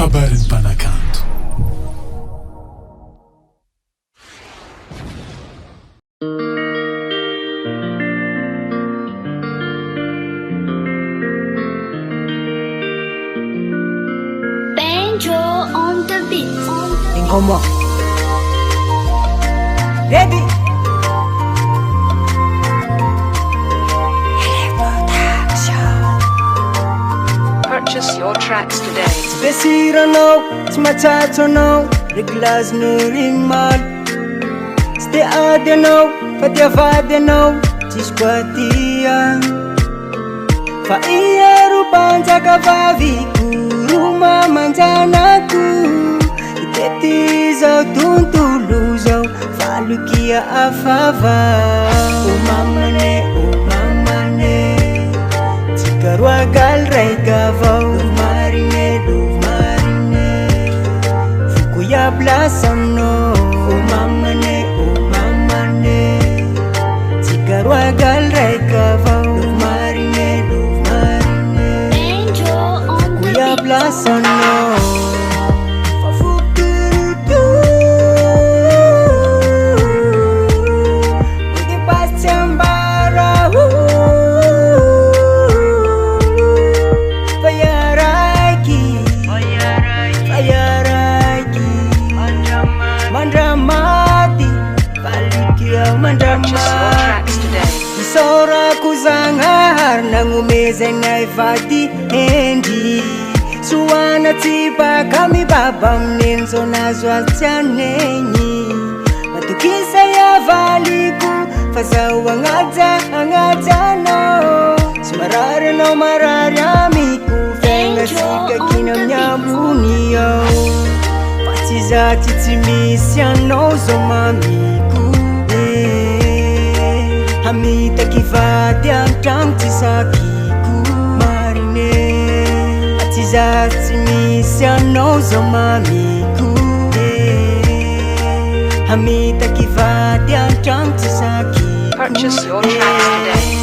kabarin panakanto. Banjo on the beat. Inkomo. Ready? Purchase your tracks today. Desirano, smachachono, reglas nuring mal. Ste adeno, fatia fadeno, chispatian. Fa ieru panja kavaviku, rumah manjanaku. Itetizo tuntuluzo, falukia afava. Umamane, Garwagal ray gavau marine Fukuya blasano mamane Garwagal ray gavau marine Fukuya blasano Purchase your tracks today. Isora kuzangar nangumeza naifati hendi Suwana tipa kami baba mnenzo nazwa chanenyi Matukisa ya valiku fasawa ngata no Sumarare no marare amiku Fenga sika kina mnyambuni yo Patiza titimisya no zomamiku Hamita kifati antang tisakiku marine Atizati misya nozo mamiku Hamita kifati antang tisakiku Purchase your tracks today.